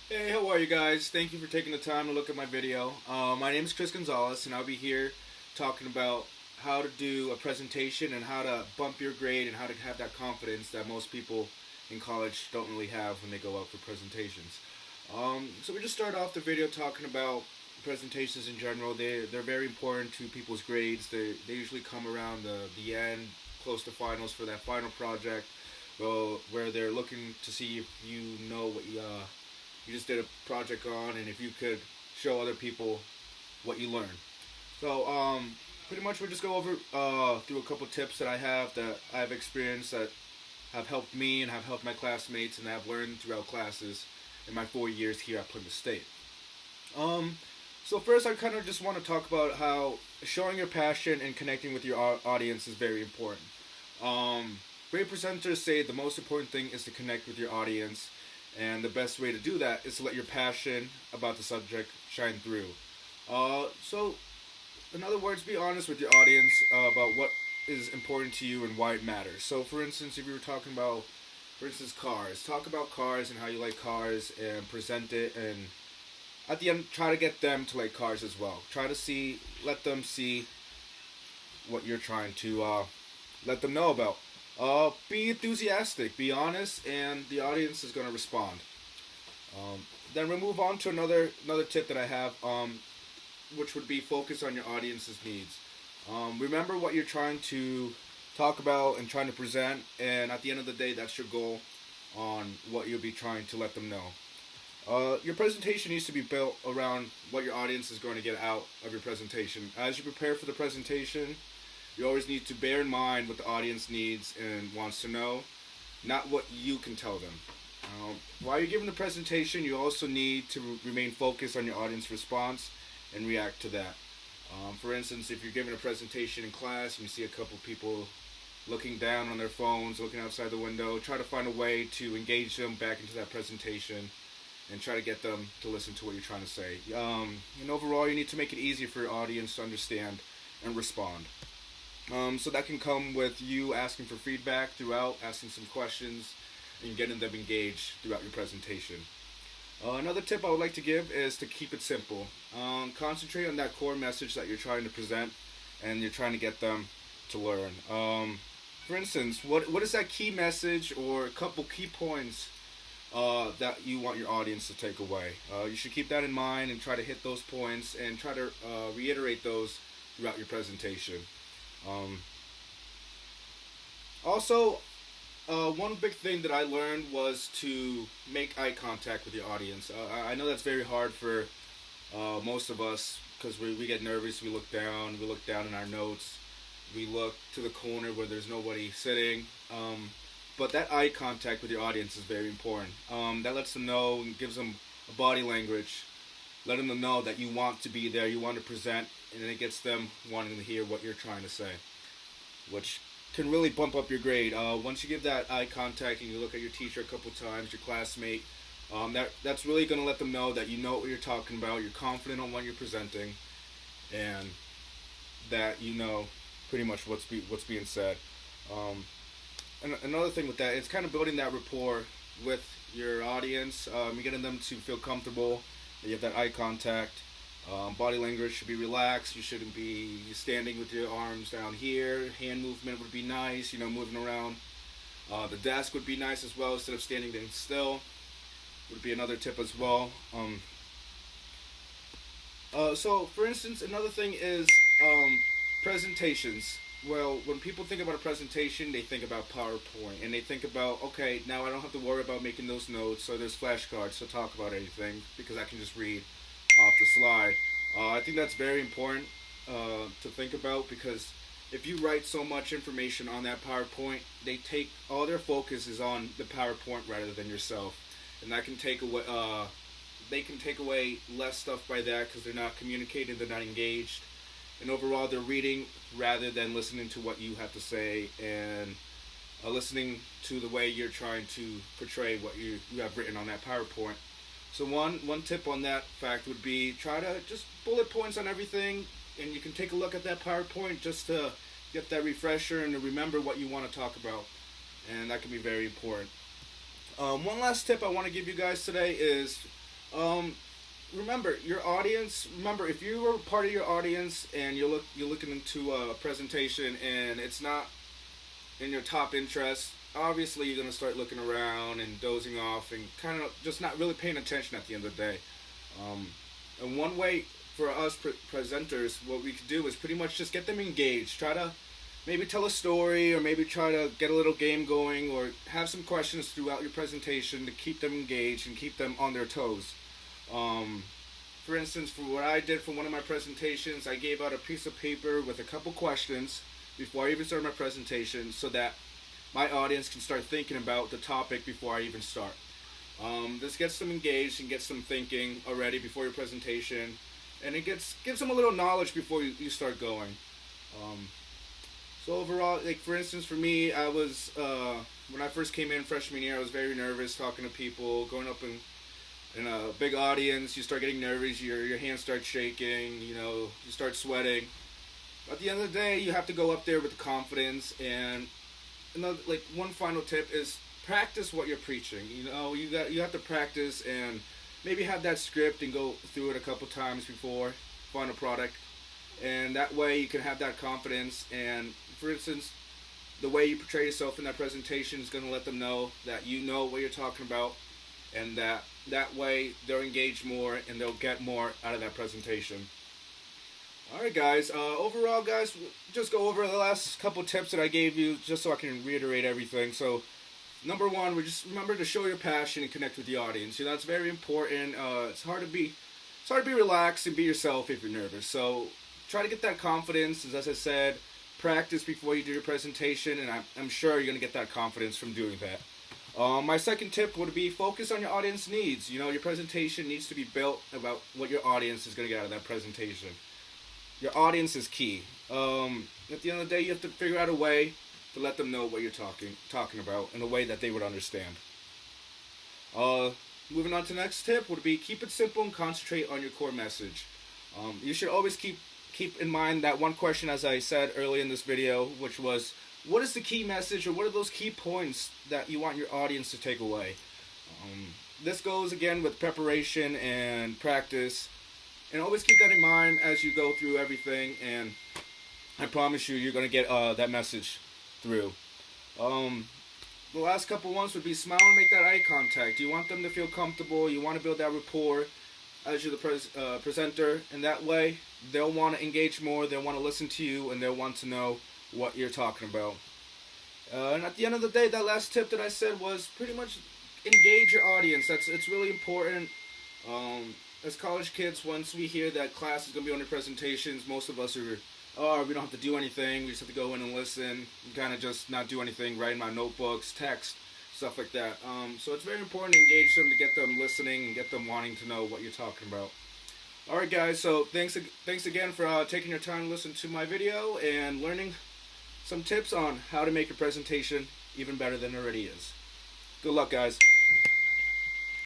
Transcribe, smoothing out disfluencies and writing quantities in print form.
Hey, how are you guys? Thank you for taking the time to look at my video. My name is Chris Gonzalez, and I'll be here talking about how to do a presentation and how to bump your grade and how to have that confidence that most people in college don't really have when they go out for presentations. So we just start off the video talking about presentations in general. They're very important to people's grades. They usually come around the end, close to finals for that final project, well, where they're looking to see if you know what you just did a project on, and if you could show other people what you learned. So, pretty much we'll just go over through a couple tips that I have that I've experienced that have helped me and have helped my classmates and I've learned throughout classes in my 4 years here at Plymouth State. Um, so first, I kind of just want to talk about how showing your passion and connecting with your audience is very important. Great presenters say the most important thing is to connect with your audience, and the best way to do that is to let your passion about the subject shine through. So, in other words, be honest with your audience about what is important to you and why it matters. So, for instance, if you were talking about, for instance, cars, talk about cars and how you like cars and present it, and at the end, try to get them to like cars as well. Let them see what you're trying to let them know about. Be enthusiastic, be honest, and the audience is going to respond. Then we'll move on to another tip that I have, which would be focus on your audience's needs. Remember what you're trying to talk about and trying to present, and at the end of the day, that's your goal on what you'll be trying to let them know. Your presentation needs to be built around what your audience is going to get out of your presentation. As you prepare for the presentation, you always need to bear in mind what the audience needs and wants to know, not what you can tell them. While you're giving the presentation, you also need to remain focused on your audience response and react to that. For instance, if you're giving a presentation in class and you see a couple people looking down on their phones, looking outside the window, try to find a way to engage them back into that presentation and try to get them to listen to what you're trying to say. And overall, you need to make it easier for your audience to understand and respond. So that can come with you asking for feedback throughout, asking some questions, and getting them engaged throughout your presentation. Another tip I would like to give is to keep it simple. Concentrate on that core message that you're trying to present and you're trying to get them to learn. For instance, what is that key message or a couple key points that you want your audience to take away? You should keep that in mind and try to hit those points and try to reiterate those throughout your presentation. Also, one big thing that I learned was to make eye contact with your audience. I know that's very hard for most of us because we get nervous. We look down in our notes. We look to the corner where there's nobody sitting. But that eye contact with your audience is very important. That lets them know and gives them a body language, letting them know that you want to be there, you want to present, and it gets them wanting to hear what you're trying to say, which can really bump up your grade. Once you give that eye contact and you look at your teacher a couple times, your classmate, that's really going to let them know that you know what you're talking about, you're confident on what you're presenting, and that you know pretty much what's being said. And another thing with that, it's kind of building that rapport with your audience. You're getting them to feel comfortable. You have that eye contact. Body language should be relaxed. You shouldn't be standing with your arms down here. Hand movement would be nice, moving around. The desk would be nice as well instead of standing still. Would be another tip as well. So, for instance, another thing is presentations. Well, when people think about a presentation, they think about PowerPoint, and they think about, okay, now I don't have to worry about making those notes, so there's flashcards to talk about anything, because I can just read off the slide. I think that's very important to think about, because if you write so much information on that PowerPoint, all their focus is on the PowerPoint rather than yourself, and that can take away, they can take away less stuff by that, because they're not communicating, they're not engaged. And overall, they're reading rather than listening to what you have to say and listening to the way you're trying to portray what you have written on that PowerPoint. So one tip on that fact would be try to just bullet points on everything, and you can take a look at that PowerPoint just to get that refresher and to remember what you want to talk about, and that can be very important. One last tip I want to give you guys today is Um, remember your audience. Remember, if you were part of your audience and you're looking into a presentation and it's not in your top interest, obviously you're gonna start looking around and dozing off and kind of just not really paying attention at the end of the day. Um, and one way for us presenters, what we could do is pretty much just get them engaged. Try to maybe tell a story, or maybe try to get a little game going, or have some questions throughout your presentation to keep them engaged and keep them on their toes. Um, for instance, for what I did for one of my presentations, I gave out a piece of paper with a couple questions before I even started my presentation, so that my audience can start thinking about the topic before I even start. This gets them engaged and gets them thinking already before your presentation, and it gives them a little knowledge before you start going. Um, so overall, like for instance, for me, I was when I first came in freshman year, I was very nervous talking to people, going up in a big audience. You start getting nervous, your hands start shaking, you start sweating. At the end of the day, you have to go up there with confidence. And another, like one final tip is practice what you're preaching. You have to practice and maybe have that script and go through it a couple times before final product, and that way you can have that confidence. And for instance, the way you portray yourself in that presentation is going to let them know that you know what you're talking about, and that way they'll engage more and they'll get more out of that presentation. Alright guys, overall guys, just go over the last couple tips that I gave you just so I can reiterate everything. So number one, we just remember to show your passion and connect with the audience. That's very important. It's hard to be relaxed and be yourself if you're nervous. So try to get that confidence. As I said, practice before you do your presentation, and I'm sure you're going to get that confidence from doing that. My second tip would be focus on your audience needs. Your presentation needs to be built about what your audience is going to get out of that presentation. Your audience is key. At the end of the day, you have to figure out a way to let them know what you're talking about in a way that they would understand. Moving on to the next tip would be keep it simple and concentrate on your core message. You should always keep in mind that one question, as I said earlier in this video, which was, what is the key message, or what are those key points that you want your audience to take away? This goes again with preparation and practice. And always keep that in mind as you go through everything, and I promise you're going to get that message through. The last couple ones would be smile and make that eye contact. You want them to feel comfortable. You want to build that rapport as you're the presenter, and that way they'll want to engage more, they'll want to listen to you, and they'll want to know what you're talking about. And at the end of the day, that last tip that I said was pretty much engage your audience. It's really important. As college kids, once we hear that class is going to be on the presentations, most of us are, we don't have to do anything, we just have to go in and listen, and kind of just not do anything, write in my notebooks, text, stuff like that. So it's very important to engage them, to get them listening, and get them wanting to know what you're talking about. Alright guys, so thanks again for taking your time to listen to my video and learning some tips on how to make your presentation even better than it already is. Good luck guys.